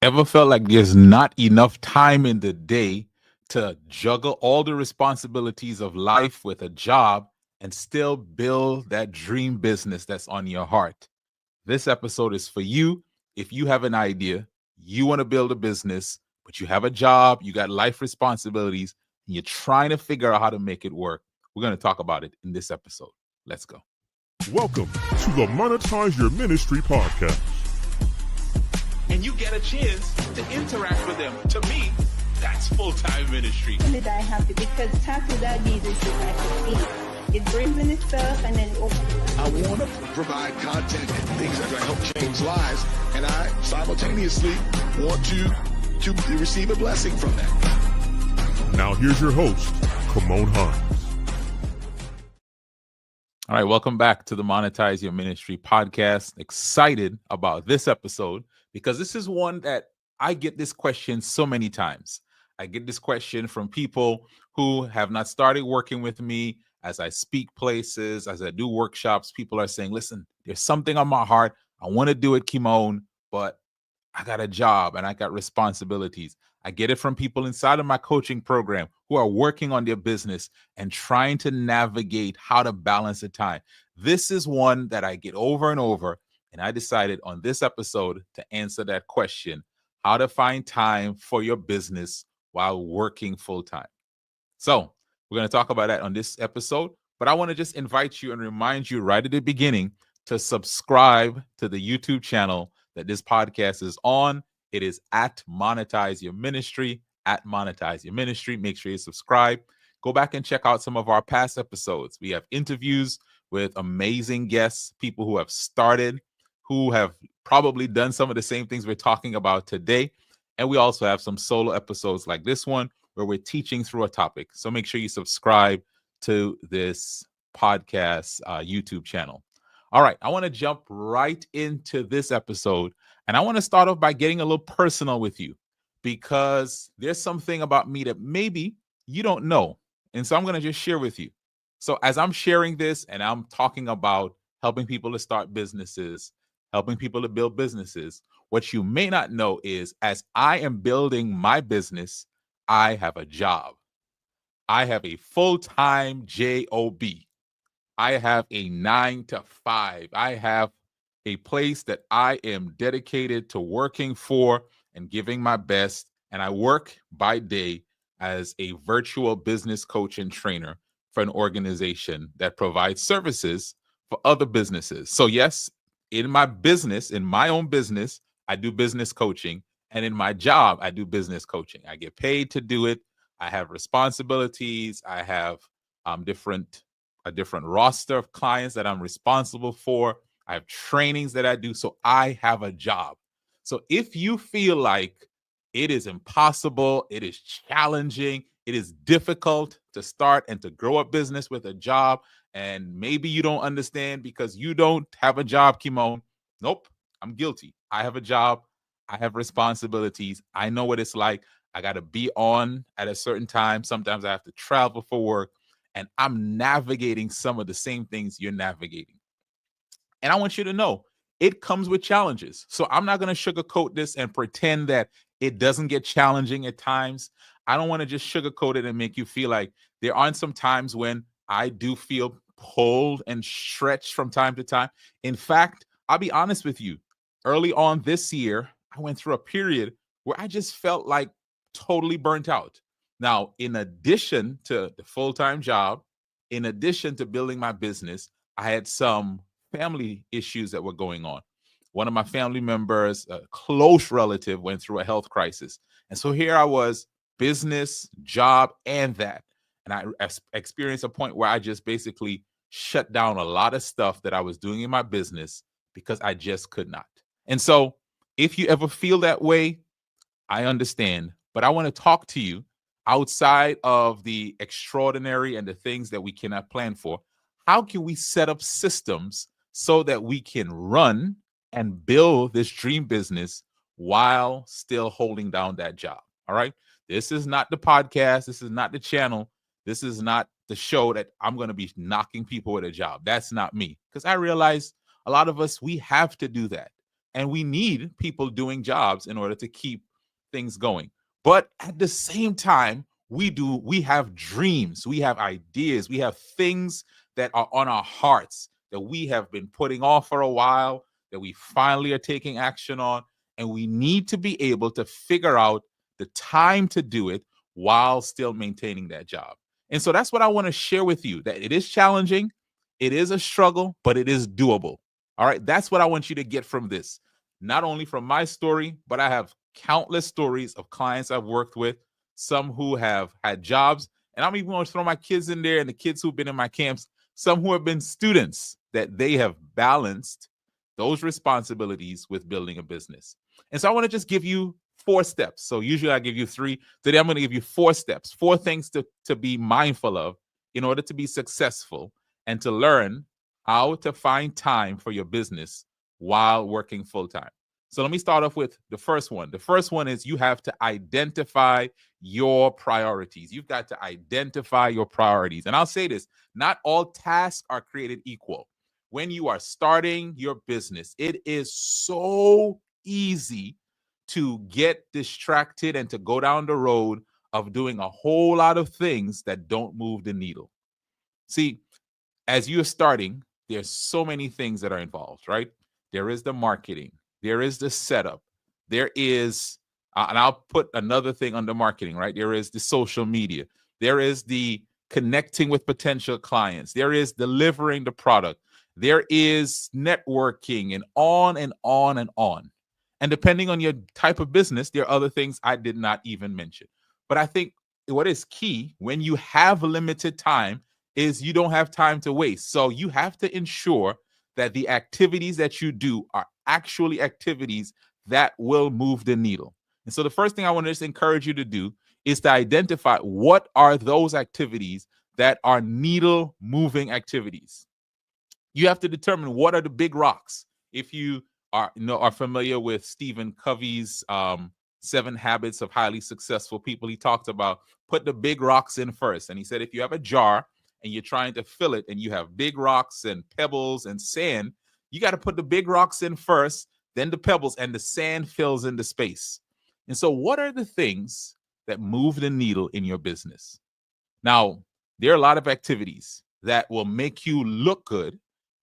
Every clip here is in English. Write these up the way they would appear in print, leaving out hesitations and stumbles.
Ever felt like there's not enough time in the day to juggle all the responsibilities of life with a job and still build that dream business that's on your heart? This episode is for you. If you have an idea, you want to build a business, but you have a job, you got life responsibilities, and you're trying to figure out how to make it work, we're going to talk about it in this episode. Let's go. Welcome to the Monetize Your Ministry Podcast. And you get a chance to interact with them. To me, that's full-time ministry. I have to, because tax without Jesus is like a thief. It brings in itself and then it opens. I want to provide content and things that are going to help change lives, and I simultaneously want to receive a blessing from that. Now here's your host, Kymone Hans. All right, welcome back to the Monetize Your Ministry Podcast. Excited about this episode because this is one that I get this question so many times. I get this question from people who have not started working with me. As I speak places, as I do workshops, people are saying, listen, there's something on my heart. I want to do it, Kymone, but I got a job and I got responsibilities. I get it from people inside of my coaching program who are working on their business and trying to navigate how to balance the time. This is one that I get over and over, and I decided on this episode to answer that question, how to find time for your business while working full time. So we're going to talk about that on this episode, but I want to just invite you and remind you right at the beginning to subscribe to the YouTube channel that this podcast is on. It is at Monetize Your Ministry, at Monetize Your Ministry. Make sure you subscribe. Go back and check out some of our past episodes. We have interviews with amazing guests, people who have started, who have probably done some of the same things we're talking about today. And we also have some solo episodes like this one where we're teaching through a topic. So make sure you subscribe to this podcast YouTube channel. All right, I want to jump right into this episode. And I want to start off by getting a little personal with you because there's something about me that maybe you don't know. And so I'm going to just share with you. So as I'm sharing this and I'm talking about helping people to start businesses, helping people to build businesses, what you may not know is as I am building my business, I have a job. I have a full-time job. I have a 9-to-5. I have a place that I am dedicated to working for and giving my best. And I work by day as a virtual business coach and trainer for an organization that provides services for other businesses. So yes, in my business, in my own business, I do business coaching. And in my job, I do business coaching. I get paid to do it. I have responsibilities. I have a different roster of clients that I'm responsible for. I have trainings that I do. So I have a job. So if you feel like it is impossible, it is challenging, it is difficult to start and to grow a business with a job, and maybe you don't understand because you don't have a job, Kymone. Nope, I'm guilty. I have a job. I have responsibilities. I know what it's like. I got to be on at a certain time. Sometimes I have to travel for work, and I'm navigating some of the same things you're navigating. And I want you to know it comes with challenges. So I'm not going to sugarcoat this and pretend that it doesn't get challenging at times. I don't want to just sugarcoat it and make you feel like there aren't some times when I do feel pulled and stretched from time to time. In fact, I'll be honest with you. Early on this year, I went through a period where I just felt like totally burnt out. Now, in addition to the full-time job, in addition to building my business, I had some family issues that were going on. One of my family members, a close relative, went through a health crisis. And so here I was, business, job, and that. And I experienced a point where I just basically shut down a lot of stuff that I was doing in my business because I just could not. And so if you ever feel that way, I understand. But I want to talk to you outside of the extraordinary and the things that we cannot plan for. How can we set up systems so that we can run and build this dream business while still holding down that job? All right. This is not the podcast. This is not the channel. This is not the show that I'm going to be knocking people with a job. That's not me. Because I realize a lot of us, we have to do that. and we need people doing jobs in order to keep things going. But at the same time, we have dreams, we have ideas, we have things that are on our hearts that we have been putting off for a while, that we finally are taking action on. And we need to be able to figure out the time to do it while still maintaining that job. And so that's what I want to share with you, that it is challenging, it is a struggle, but it is doable. All right. That's what I want you to get from this. Not only from my story, but I have countless stories of clients I've worked with, some who have had jobs, and I'm even going to throw my kids in there and the kids who've been in my camps, some who have been students, that they have balanced those responsibilities with building a business. And so I want to just give you 4 steps. So usually I give you 3. Today I'm going to give you 4 steps, 4 things to be mindful of in order to be successful and to learn how to find time for your business while working full time. So let me start off with the first one. The first one is you have to identify your priorities. You've got to identify your priorities. And I'll say this, not all tasks are created equal. When you are starting your business, it is so easy to get distracted and to go down the road of doing a whole lot of things that don't move the needle. See, as you're starting, there's so many things that are involved, right? There is the marketing. There is the setup. There is, and I'll put another thing under marketing, right? There is the social media. There is the connecting with potential clients. There is delivering the product. There is networking and on and on and on. And depending on your type of business, there are other things I did not even mention. But I think what is key when you have limited time is you don't have time to waste. So you have to ensure that the activities that you do are actually activities that will move the needle. And so the first thing I want to just encourage you to do is to identify what are those activities that are needle moving activities. You have to determine what are the big rocks. If you are familiar with Stephen Covey's 7 Habits of Highly Successful People, he talked about put the big rocks in first. And he said, if you have a jar and you're trying to fill it and you have big rocks and pebbles and sand, you got to put the big rocks in first, then the pebbles, and the sand fills in the space. And so what are the things that move the needle in your business? Now, there are a lot of activities that will make you look good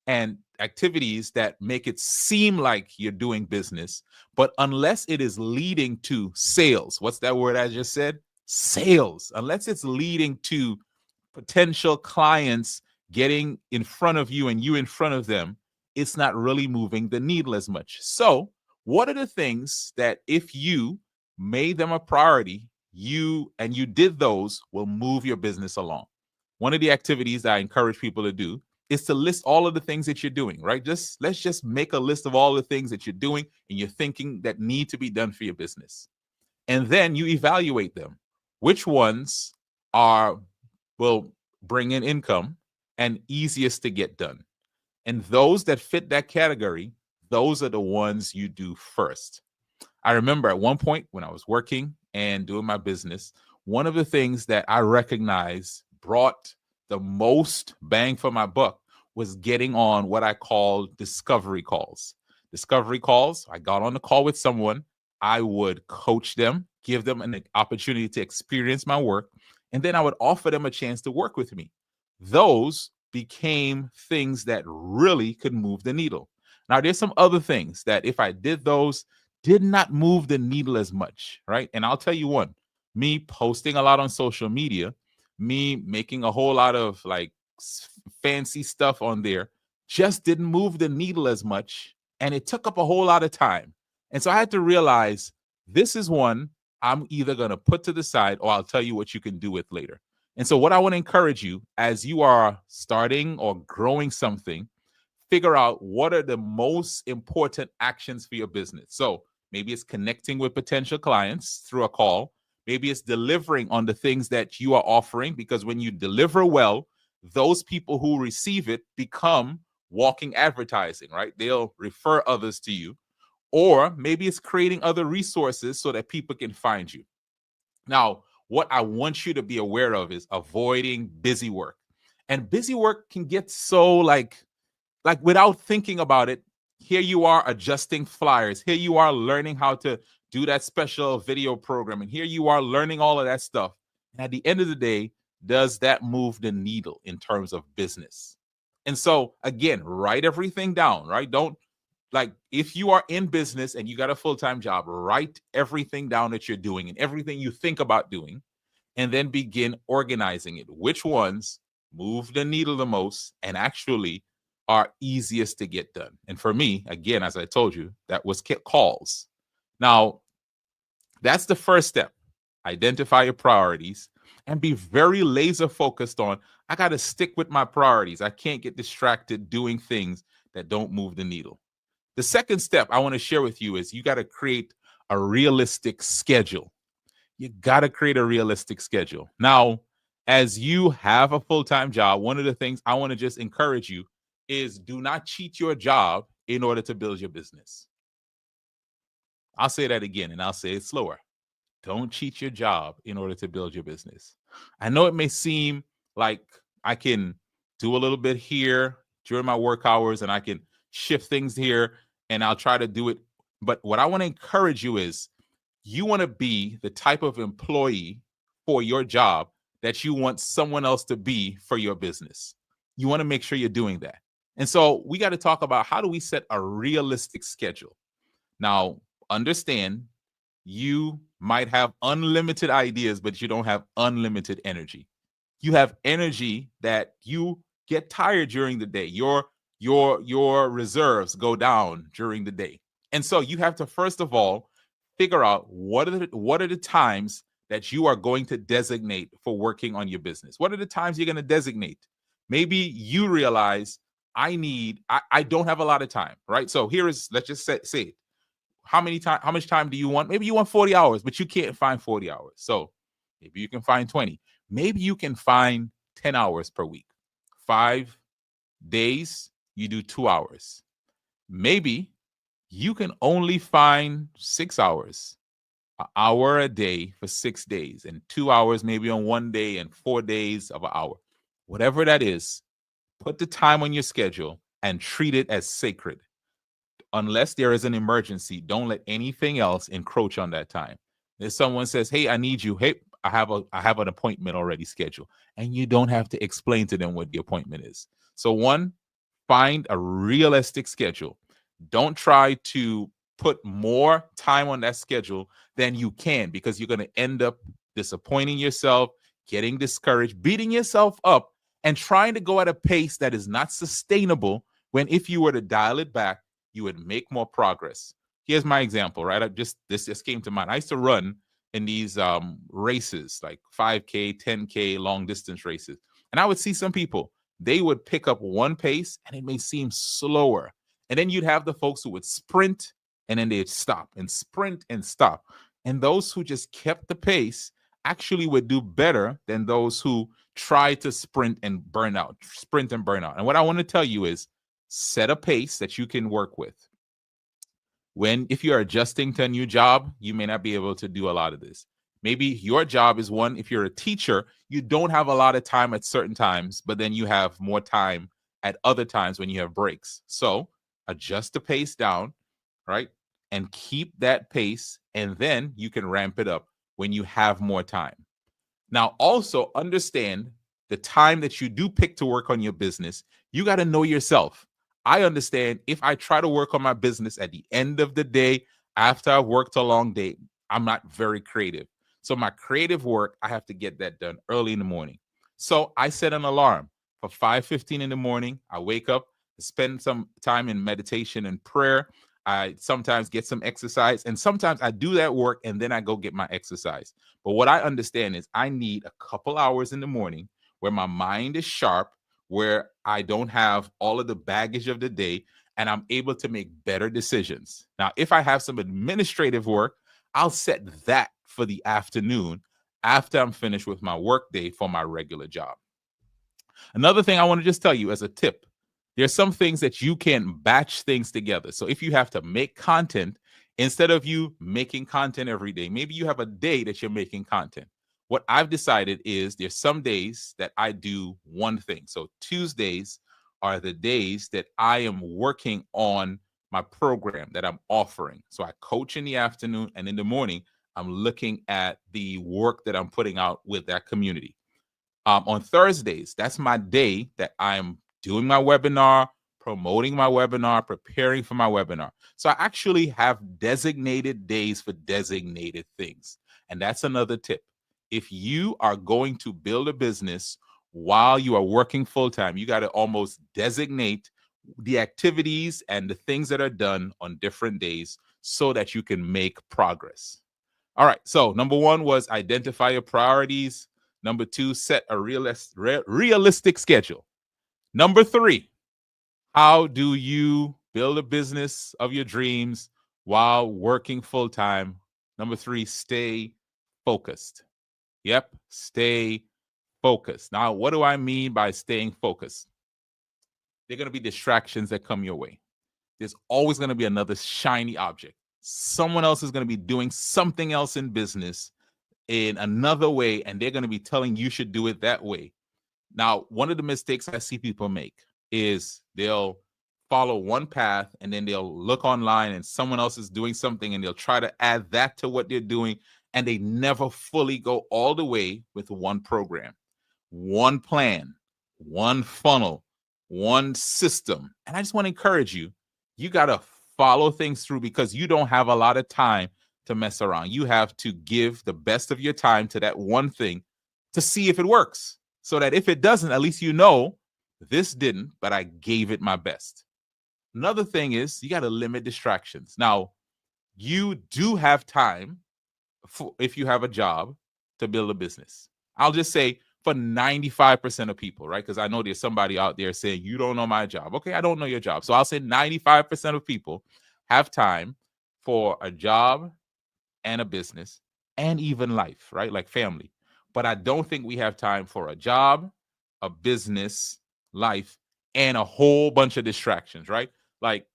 and activities that make it seem like you're doing business. But unless it is leading to sales, what's that word I just said? Sales. Unless it's leading to potential clients getting in front of you and you in front of them, it's not really moving the needle as much. So what are the things that if you made them a priority, you did those, will move your business along? One of the activities that I encourage people to do is to list all of the things that you're doing, right? Let's just make a list of all the things that you're doing and you're thinking that need to be done for your business. And then you evaluate them. Which ones will bring in income and easiest to get done? And those that fit that category, those are the ones you do first. I remember at one point when I was working and doing my business, one of the things that I recognized brought the most bang for my buck was getting on what I call discovery calls. Discovery calls, I got on the call with someone, I would coach them, give them an opportunity to experience my work, and then I would offer them a chance to work with me. Those became things that really could move the needle. Now, there's some other things that if I did those, did not move the needle as much, right? And I'll tell you one, me posting a lot on social media, me making a whole lot of like fancy stuff on there just didn't move the needle as much. And it took up a whole lot of time. And so I had to realize this is one I'm either going to put to the side or I'll tell you what you can do with later. And so what I want to encourage you as you are starting or growing something, figure out what are the most important actions for your business. So maybe it's connecting with potential clients through a call. Maybe it's delivering on the things that you are offering, because when you deliver well, those people who receive it become walking advertising, right? They'll refer others to you. Or maybe it's creating other resources so that people can find you. Now, what I want you to be aware of is avoiding busy work. And busy work can get so like without thinking about it, Here you are adjusting flyers. Here you are learning how to do that special video program. And here you are learning all of that stuff. And at the end of the day, does that move the needle in terms of business? And so, again, write everything down, right? Don't, like, if you are in business and you got a full-time job, write everything down that you're doing and everything you think about doing, and then begin organizing it. Which ones move the needle the most and actually are easiest to get done? And for me, again, as I told you, that was calls. Now, that's the first step. Identify your priorities and be very laser focused on, I got to stick with my priorities. I can't get distracted doing things that don't move the needle. The second step I want to share with you is you got to create a realistic schedule. You got to create a realistic schedule. Now, as you have a full-time job, one of the things I want to just encourage you is do not cheat your job in order to build your business. I'll say that again, and I'll say it slower. Don't cheat your job in order to build your business. I know it may seem like I can do a little bit here during my work hours and I can shift things here and I'll try to do it. But what I want to encourage you is you want to be the type of employee for your job that you want someone else to be for your business. You want to make sure you're doing that. And so we got to talk about, how do we set a realistic schedule? Now, understand you might have unlimited ideas, but you don't have unlimited energy. You have energy that you get tired during the day. Your reserves go down during the day. And so you have to, first of all, figure out what are the times that you are going to designate for working on your business. What are the times you're going to designate? Maybe you realize I don't have a lot of time, right? So let's just say it. How much time do you want? Maybe you want 40 hours, but you can't find 40 hours. So maybe you can find 20. Maybe you can find 10 hours per week. 5 days, you do 2 hours. Maybe you can only find 6 hours, an hour a day for 6 days, and 2 hours maybe on one day and 4 days of an hour. Whatever that is, put the time on your schedule and treat it as sacred. Unless there is an emergency, don't let anything else encroach on that time. If someone says, hey, I need you. Hey, I have an appointment already scheduled. And you don't have to explain to them what the appointment is. So one, find a realistic schedule. Don't try to put more time on that schedule than you can, because you're going to end up disappointing yourself, getting discouraged, beating yourself up, and trying to go at a pace that is not sustainable, when if you were to dial it back, you would make more progress. Here's my example, right? This just came to mind. I used to run in these races, like 5K, 10K, long distance races. And I would see some people, they would pick up one pace and it may seem slower. And then you'd have the folks who would sprint and then they'd stop and sprint and stop. And those who just kept the pace actually would do better than those who tried to sprint and burn out. And what I want to tell you is, set a pace that you can work with. If you're adjusting to a new job, you may not be able to do a lot of this. Maybe your job is one, if you're a teacher, you don't have a lot of time at certain times, but then you have more time at other times when you have breaks. So adjust the pace down, right? And keep that pace, and then you can ramp it up when you have more time. Now, also understand the time that you do pick to work on your business. You got to know yourself. I understand if I try to work on my business at the end of the day, after I've worked a long day, I'm not very creative. So my creative work, I have to get that done early in the morning. So I set an alarm for 5:15 in the morning. I wake up, spend some time in meditation and prayer. I sometimes get some exercise, and sometimes I do that work and then I go get my exercise. But what I understand is I need a couple hours in the morning where my mind is sharp, where I don't have all of the baggage of the day, and I'm able to make better decisions. Now, if I have some administrative work, I'll set that for the afternoon after I'm finished with my work day for my regular job. Another thing I want to just tell you as a tip, there's some things that you can batch things together. So if you have to make content, instead of you making content every day, maybe you have a day that you're making content. What I've decided is there's some days that I do one thing. So Tuesdays are the days that I am working on my program that I'm offering. So I coach in the afternoon, and in the morning, I'm looking at the work that I'm putting out with that community. On Thursdays, that's my day that I'm doing my webinar, promoting my webinar, preparing for my webinar. So I actually have designated days for designated things. And that's another tip. If you are going to build a business while you are working full-time, you got to almost designate the activities and the things that are done on different days so that you can make progress. All right. So number 1 was identify your priorities. Number 2, set a realistic schedule. Number 3, how do you build a business of your dreams while working full-time? Number 3, stay focused. Yep, stay focused. Now, what do I mean by staying focused? There are going to be distractions that come your way. There's always going to be another shiny object. Someone else is going to be doing something else in business in another way, and they're going to be telling you should do it that way. Now, one of the mistakes I see people make is they'll follow one path, and then they'll look online and someone else is doing something, and they'll try to add that to what they're doing, and they never fully go all the way with one program, one plan, one funnel, one system. And I just want to encourage you, you got to follow things through because you don't have a lot of time to mess around. You have to give the best of your time to that one thing to see if it works, so that if it doesn't, at least you know this didn't, but I gave it my best. Another thing is you got to limit distractions. Now, you do have time if you have a job to build a business. I'll just say for 95% of people, right? Because I know there's somebody out there saying, you don't know my job. Okay, I don't know your job. So I'll say 95% of people have time for a job and a business and even life, right? Like family. But I don't think we have time for a job, a business, life, and a whole bunch of distractions, right? Like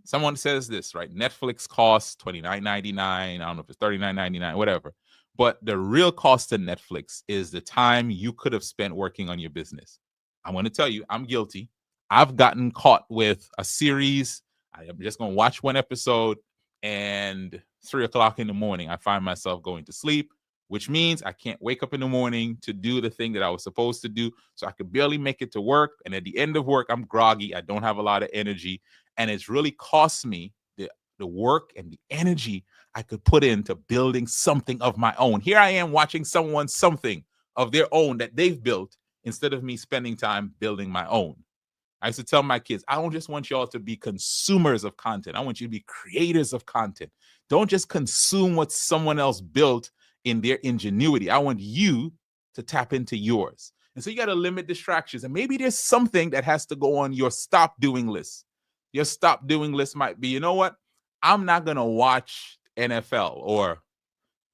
someone says this, right? Netflix costs $29.99. I don't know if it's $39.99, whatever. But the real cost to Netflix is the time you could have spent working on your business. I'm going to tell you, I'm guilty. I've gotten caught with a series. I'm just going to watch one episode, and 3 o'clock in the morning, I find myself going to sleep, which means I can't wake up in the morning to do the thing that I was supposed to do. So I could barely make it to work. And at the end of work, I'm groggy. I don't have a lot of energy. And it's really cost me the work and the energy I could put into building something of my own. Here I am watching something of their own that they've built instead of me spending time building my own. I used to tell my kids, I don't just want y'all to be consumers of content. I want you to be creators of content. Don't just consume what someone else built in their ingenuity. I want you to tap into yours. And so you got to limit distractions. And maybe there's something that has to go on your stop doing list. Your stop doing list might be, you know what? I'm not going to watch NFL or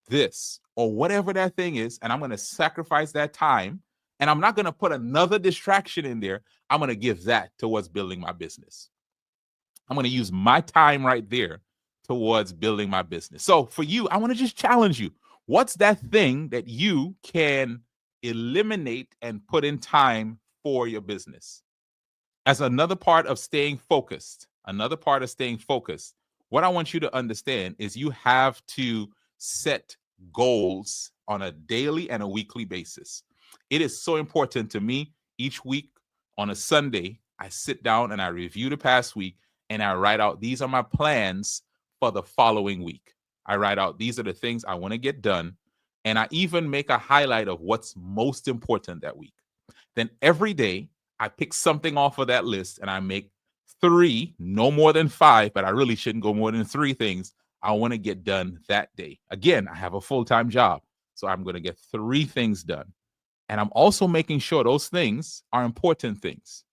this or whatever that thing is. And I'm going to sacrifice that time. And I'm not going to put another distraction in there. I'm going to give that towards building my business. I'm going to use my time right there towards building my business. So for you, I want to just challenge you. What's that thing that you can eliminate and put in time for your business? As another part of staying focused, what I want you to understand is you have to set goals on a daily and a weekly basis. It is so important to me. Each week on a Sunday, I sit down and I review the past week and I write out, these are my plans for the following week. I write out, these are the things I want to get done. And I even make a highlight of what's most important that week. Then every day I pick something off of that list and I make 3, no more than 5, but I really shouldn't go more than 3 things I want to get done that day. Again, I have a full-time job, so I'm going to get 3 things done. And I'm also making sure those things are important things.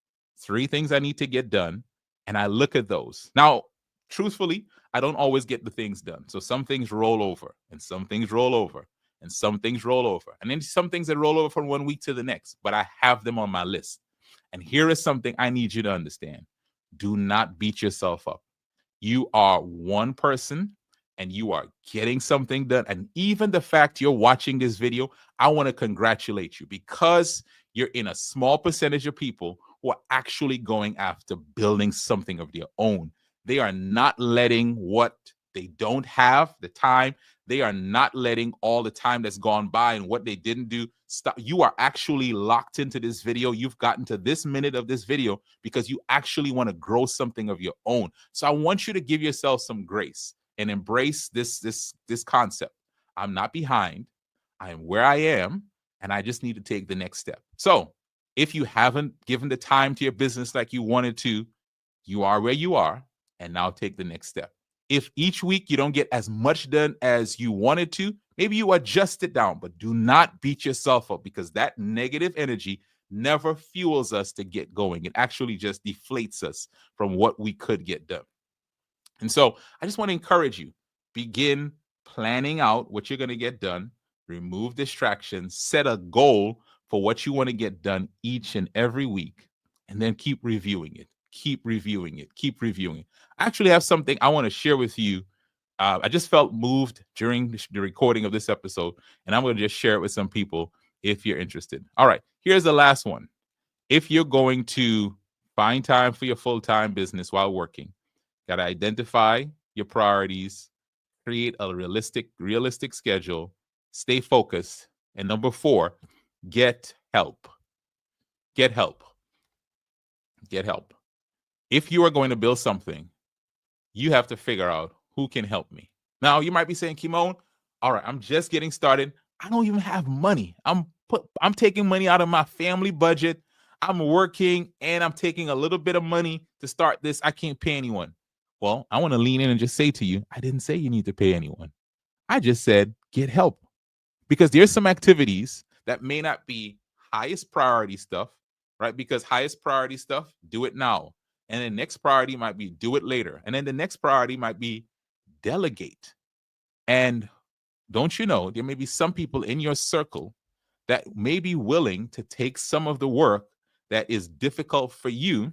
3 things I need to get done, and I look at those. Now, truthfully, I don't always get the things done. So some things roll over, and some things roll over, and some things roll over. And then some things that roll over from one week to the next, but I have them on my list. And here is something I need you to understand. Do not beat yourself up. You are one person and you are getting something done. And even the fact you're watching this video, I want to congratulate you because you're in a small percentage of people who are actually going after building something of their own. They are not letting what they don't have, the time, they are not letting all the time that's gone by and what they didn't do stop. You are actually locked into this video. You've gotten to this minute of this video because you actually want to grow something of your own. So I want you to give yourself some grace and embrace this concept. I'm not behind. I am where I am, and I just need to take the next step. So if you haven't given the time to your business like you wanted to, you are where you are, and now take the next step. If each week you don't get as much done as you wanted to, maybe you adjust it down, but do not beat yourself up, because that negative energy never fuels us to get going. It actually just deflates us from what we could get done. And so I just want to encourage you, begin planning out what you're going to get done, remove distractions, set a goal for what you want to get done each and every week, and then keep reviewing it. Keep reviewing it. Keep reviewing it. I actually have something I want to share with you. I just felt moved during the recording of this episode, and I'm going to just share it with some people if you're interested. All right, here's the last one. If you're going to find time for your full-time business while working, got to identify your priorities, create a realistic schedule, stay focused, and number 4, get help. Get help. Get help. If you are going to build something, you have to figure out who can help me. Now, you might be saying, Kymone, all right, I'm just getting started. I don't even have money. I'm taking money out of my family budget. I'm working and I'm taking a little bit of money to start this. I can't pay anyone. Well, I want to lean in and just say to you, I didn't say you need to pay anyone. I just said, get help. Because there's some activities that may not be highest priority stuff, right? Because highest priority stuff, do it now. And the next priority might be do it later. And then the next priority might be delegate. And don't you know, there may be some people in your circle that may be willing to take some of the work that is difficult for you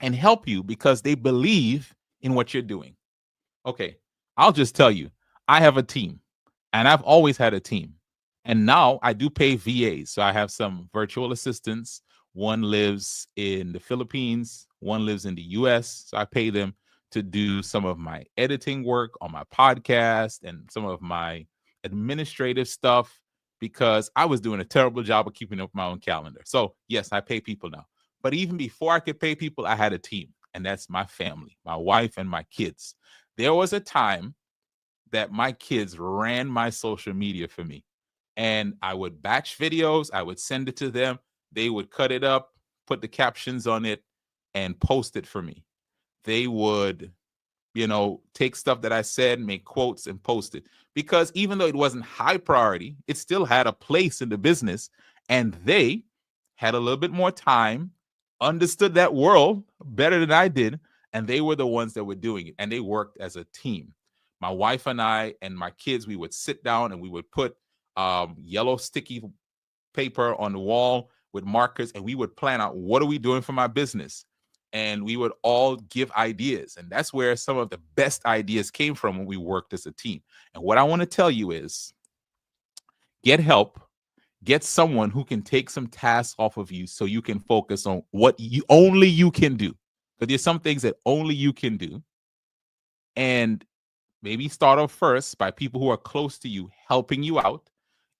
and help you because they believe in what you're doing. Okay, I'll just tell you, I have a team, and I've always had a team. And now I do pay VAs. So I have some virtual assistants. One lives in the Philippines, one lives in the US. So I pay them to do some of my editing work on my podcast and some of my administrative stuff, because I was doing a terrible job of keeping up my own calendar. So yes, I pay people now. But even before I could pay people, I had a team, and that's my family, my wife and my kids. There was a time that my kids ran my social media for me, and I would batch videos. I would send it to them. They would cut it up, put the captions on it, and post it for me. They would, take stuff that I said, make quotes, and post it. Because even though it wasn't high priority, it still had a place in the business. And they had a little bit more time, understood that world better than I did, and they were the ones that were doing it. And they worked as a team. My wife and I and my kids, we would sit down and we would put yellow sticky paper on the wall with markers, and we would plan out, what are we doing for my business? And we would all give ideas. And that's where some of the best ideas came from when we worked as a team. And what I want to tell you is, get help, get someone who can take some tasks off of you so you can focus on what only you can do. But there's some things that only you can do. And maybe start off first by people who are close to you helping you out.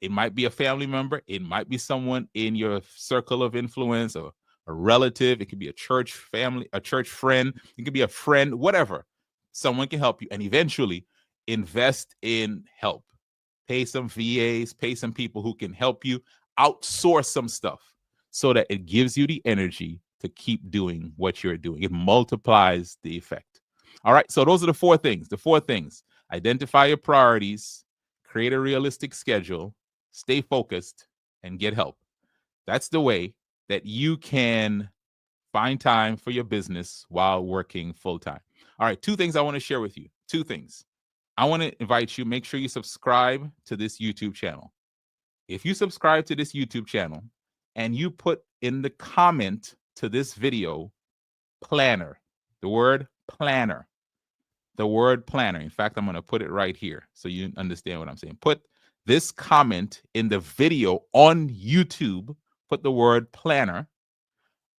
It might be a family member. It might be someone in your circle of influence, or a relative. It could be a church family, a church friend. It could be a friend, whatever. Someone can help you. And eventually invest in help. Pay some VAs, pay some people who can help you, outsource some stuff so that it gives you the energy to keep doing what you're doing. It multiplies the effect. All right. So those are the 4 things. The 4 things: identify your priorities, create a realistic schedule, stay focused, and get help. That's the way that you can find time for your business while working full time. All right. 2 things I want to share with you. 2 things. I want to invite you, make sure you subscribe to this YouTube channel. If you subscribe to this YouTube channel and you put in the comment to this video, planner, the word planner. The word planner. In fact, I'm going to put it right here so you understand what I'm saying. Put this comment in the video on YouTube. Put the word planner.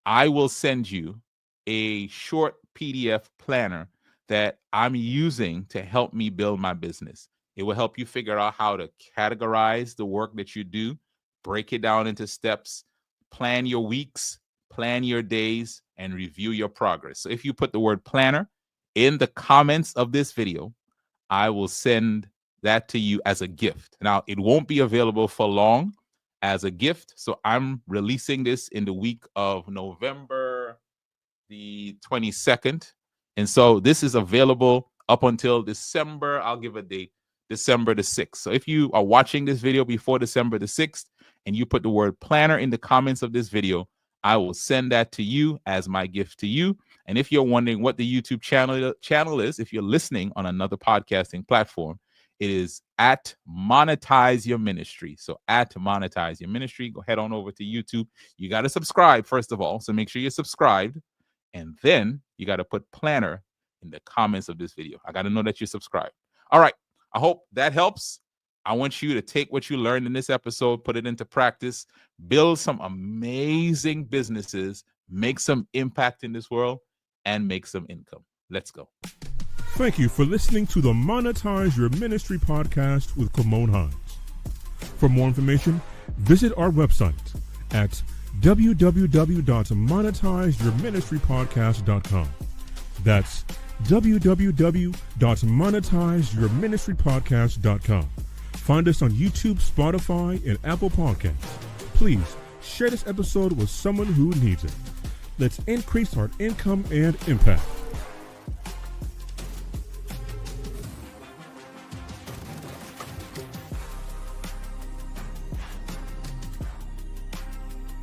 I will send you a short PDF planner that I'm using to help me build my business. It will help you figure out how to categorize the work that you do, break it down into steps, plan your weeks, plan your days, and review your progress. So if you put the word planner in the comments of this video, I will send that to you as a gift. Now, it won't be available for long as a gift. So I'm releasing this in the week of November the 22nd. And so this is available up until December. I'll give a date, December the 6th. So if you are watching this video before December the 6th and you put the word planner in the comments of this video, I will send that to you as my gift to you. And if you're wondering what the YouTube channel is, if you're listening on another podcasting platform, it is at Monetize Your Ministry. So at Monetize Your Ministry, go head on over to YouTube. You got to subscribe, first of all. So make sure you're subscribed. And then you got to put planner in the comments of this video. I got to know that you're subscribed. All right. I hope that helps. I want you to take what you learned in this episode, put it into practice, build some amazing businesses, make some impact in this world, and make some income. Let's go. Thank you for listening to the Monetize Your Ministry podcast with Kymone Hines. For more information, visit our website at www.monetizeyourministrypodcast.com. That's www.monetizeyourministrypodcast.com. Find us on YouTube, Spotify, and Apple Podcasts. Please share this episode with someone who needs it. Let's increase our income and impact.